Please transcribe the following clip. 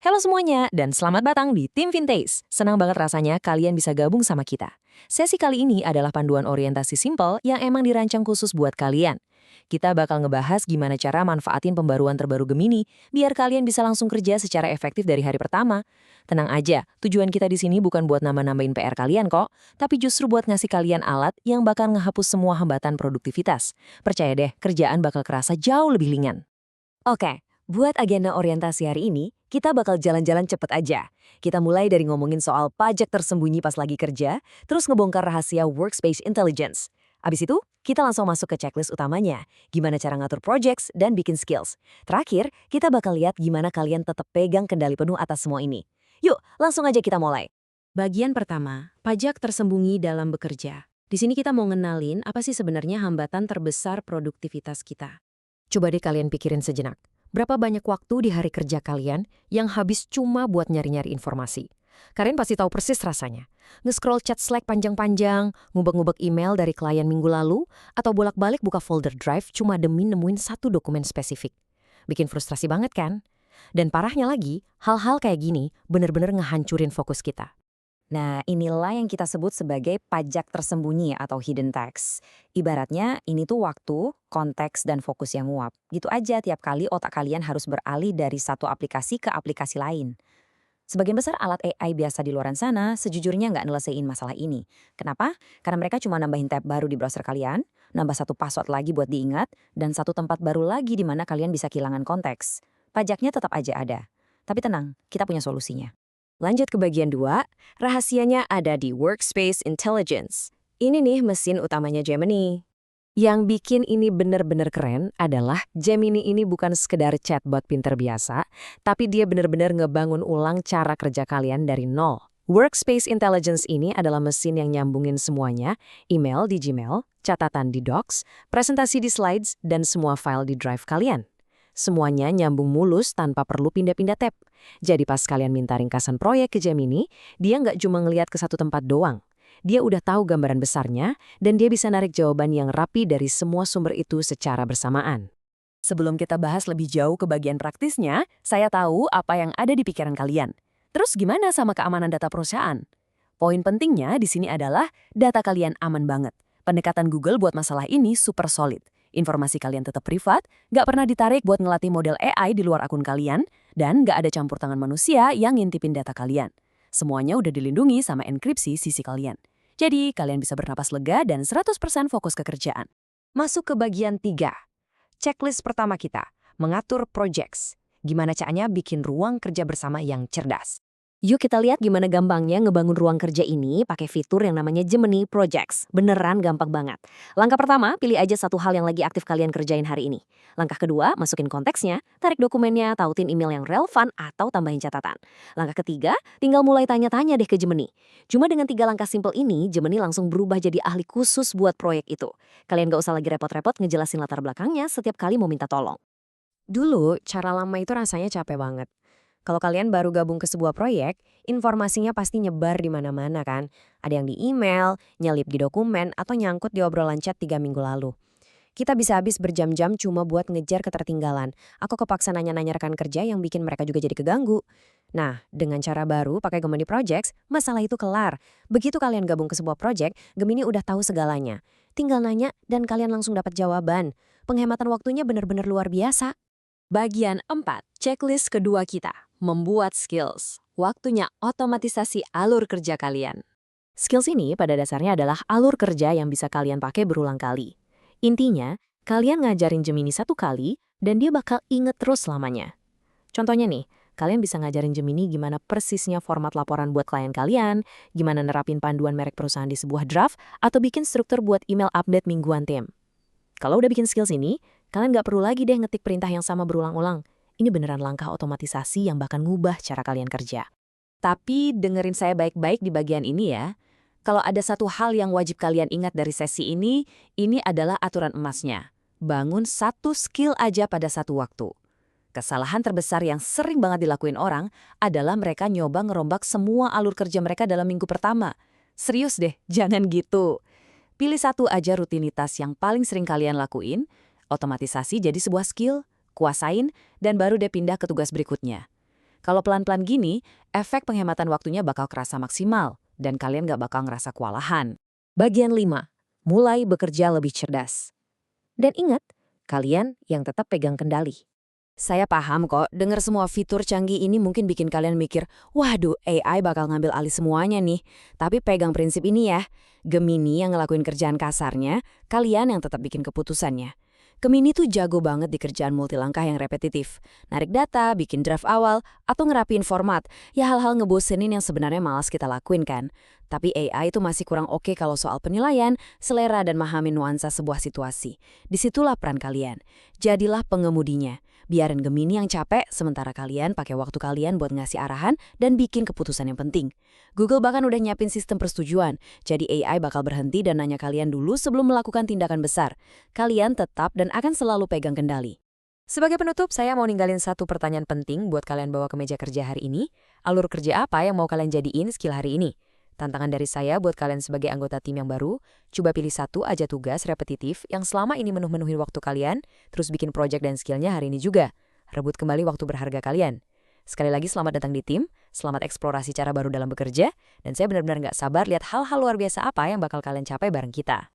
Halo semuanya, dan selamat datang di Tim Vintage. Senang banget rasanya kalian bisa gabung sama kita. Sesi kali ini adalah panduan orientasi simple yang emang dirancang khusus buat kalian. Kita bakal ngebahas gimana cara manfaatin pembaruan terbaru Gemini, biar kalian bisa langsung kerja secara efektif dari hari pertama. Tenang aja, tujuan kita di sini bukan buat nambah-nambahin PR kalian kok, tapi justru buat ngasih kalian alat yang bakal ngehapus semua hambatan produktivitas. Percaya deh, kerjaan bakal kerasa jauh lebih ringan. Oke, buat agenda orientasi hari ini, kita bakal jalan-jalan cepet aja. Kita mulai dari ngomongin soal pajak tersembunyi pas lagi kerja, terus ngebongkar rahasia workspace intelligence. Abis itu, kita langsung masuk ke checklist utamanya, gimana cara ngatur projects dan bikin skills. Terakhir, kita bakal lihat gimana kalian tetap pegang kendali penuh atas semua ini. Yuk, langsung aja kita mulai. Bagian pertama, pajak tersembunyi dalam bekerja. Di sini kita mau ngenalin apa sih sebenarnya hambatan terbesar produktivitas kita. Coba deh kalian pikirin sejenak. Berapa banyak waktu di hari kerja kalian yang habis cuma buat nyari-nyari informasi? Kalian pasti tahu persis rasanya. Nge-scroll chat Slack panjang-panjang, ngubek-ngubek email dari klien minggu lalu, atau bolak-balik buka folder drive cuma demi nemuin satu dokumen spesifik. Bikin frustrasi banget kan? Dan parahnya lagi, hal-hal kayak gini bener-bener ngehancurin fokus kita. Nah, inilah yang kita sebut sebagai pajak tersembunyi atau hidden tax. Ibaratnya, ini tuh waktu, konteks, dan fokus yang nguap. Gitu aja tiap kali otak kalian harus beralih dari satu aplikasi ke aplikasi lain. Sebagian besar alat AI biasa di luaran sana sejujurnya nggak nyelesain masalah ini. Kenapa? Karena mereka cuma nambahin tab baru di browser kalian, nambah satu password lagi buat diingat, dan satu tempat baru lagi di mana kalian bisa kehilangan konteks. Pajaknya tetap aja ada. Tapi tenang, kita punya solusinya. Lanjut ke bagian 2, rahasianya ada di Workspace Intelligence. Ini nih mesin utamanya Gemini. Yang bikin ini bener-bener keren adalah Gemini ini bukan sekedar chatbot pinter biasa, tapi dia bener-bener ngebangun ulang cara kerja kalian dari nol. Workspace Intelligence ini adalah mesin yang nyambungin semuanya, email di Gmail, catatan di Docs, presentasi di Slides, dan semua file di Drive kalian. Semuanya nyambung mulus tanpa perlu pindah-pindah tab. Jadi pas kalian minta ringkasan proyek ke Gemini, dia nggak cuma ngeliat ke satu tempat doang. Dia udah tahu gambaran besarnya, dan dia bisa narik jawaban yang rapi dari semua sumber itu secara bersamaan. Sebelum kita bahas lebih jauh ke bagian praktisnya, saya tahu apa yang ada di pikiran kalian. Terus gimana sama keamanan data perusahaan? Poin pentingnya di sini adalah data kalian aman banget. Pendekatan Google buat masalah ini super solid. Informasi kalian tetap privat, nggak pernah ditarik buat ngelatih model AI di luar akun kalian, dan nggak ada campur tangan manusia yang ngintipin data kalian. Semuanya udah dilindungi sama enkripsi sisi kalian. Jadi, kalian bisa bernapas lega dan 100% fokus ke kerjaan. Masuk ke bagian 3. Checklist pertama kita, mengatur projects. Gimana caranya bikin ruang kerja bersama yang cerdas? Yuk kita lihat gimana gampangnya ngebangun ruang kerja ini pakai fitur yang namanya Gemini Projects. Beneran gampang banget. Langkah pertama, pilih aja satu hal yang lagi aktif kalian kerjain hari ini. Langkah kedua, masukin konteksnya, tarik dokumennya, tautin email yang relevan, atau tambahin catatan. Langkah ketiga, tinggal mulai tanya-tanya deh ke Gemini. Cuma dengan 3 langkah simpel ini, Gemini langsung berubah jadi ahli khusus buat proyek itu. Kalian gak usah lagi repot-repot ngejelasin latar belakangnya setiap kali mau minta tolong. Dulu, cara lama itu rasanya capek banget. Kalau kalian baru gabung ke sebuah proyek, informasinya pasti nyebar di mana-mana kan. Ada yang di email, nyelip di dokumen, atau nyangkut di obrolan chat 3 minggu lalu. Kita bisa habis berjam-jam cuma buat ngejar ketertinggalan. Aku kepaksa nanya-nanya rekan kerja yang bikin mereka juga jadi keganggu. Nah, dengan cara baru pakai Gemini Projects, masalah itu kelar. Begitu kalian gabung ke sebuah project, Gemini udah tahu segalanya. Tinggal nanya dan kalian langsung dapat jawaban. Penghematan waktunya benar-benar luar biasa. Bagian 4, checklist kedua kita, membuat skills. Waktunya otomatisasi alur kerja kalian. Skills ini pada dasarnya adalah alur kerja yang bisa kalian pakai berulang kali. Intinya, kalian ngajarin Gemini 1 kali, dan dia bakal inget terus selamanya. Contohnya nih, kalian bisa ngajarin Gemini gimana persisnya format laporan buat klien kalian, gimana nerapin panduan merek perusahaan di sebuah draft, atau bikin struktur buat email update mingguan tim. Kalau udah bikin skills ini, kalian nggak perlu lagi deh ngetik perintah yang sama berulang-ulang. Ini beneran langkah otomatisasi yang bahkan ngubah cara kalian kerja. Tapi dengerin saya baik-baik di bagian ini ya. Kalau ada satu hal yang wajib kalian ingat dari sesi ini adalah aturan emasnya. Bangun satu skill aja pada satu waktu. Kesalahan terbesar yang sering banget dilakuin orang adalah mereka nyoba ngerombak semua alur kerja mereka dalam minggu pertama. Serius deh, jangan gitu. Pilih satu aja rutinitas yang paling sering kalian lakuin, otomatisasi jadi sebuah skill, kuasain, dan baru deh pindah ke tugas berikutnya. Kalau pelan-pelan gini, efek penghematan waktunya bakal kerasa maksimal, dan kalian nggak bakal ngerasa kewalahan. Bagian 5. Mulai bekerja lebih cerdas. Dan ingat, kalian yang tetap pegang kendali. Saya paham kok, dengar semua fitur canggih ini mungkin bikin kalian mikir, waduh AI bakal ngambil alih semuanya nih. Tapi pegang prinsip ini ya, Gemini yang ngelakuin kerjaan kasarnya, kalian yang tetap bikin keputusannya. Gemini tuh jago banget di kerjaan multilangkah yang repetitif. Narik data, bikin draft awal, atau ngerapiin format. Ya hal-hal ngebosenin yang sebenarnya malas kita lakuin kan. Tapi AI itu masih kurang oke kalau soal penilaian, selera dan memahami nuansa sebuah situasi. Disitulah peran kalian. Jadilah pengemudinya. Biarin Gemini yang capek, sementara kalian pakai waktu kalian buat ngasih arahan dan bikin keputusan yang penting. Google bahkan udah nyiapin sistem persetujuan, jadi AI bakal berhenti dan nanya kalian dulu sebelum melakukan tindakan besar. Kalian tetap dan akan selalu pegang kendali. Sebagai penutup, saya mau ninggalin satu pertanyaan penting buat kalian bawa ke meja kerja hari ini. Alur kerja apa yang mau kalian jadiin skill hari ini? Tantangan dari saya buat kalian sebagai anggota tim yang baru, coba pilih satu aja tugas repetitif yang selama ini menuhin waktu kalian, terus bikin project dan skillnya hari ini juga. Rebut kembali waktu berharga kalian. Sekali lagi selamat datang di tim, selamat eksplorasi cara baru dalam bekerja, dan saya benar-benar nggak sabar lihat hal-hal luar biasa apa yang bakal kalian capai bareng kita.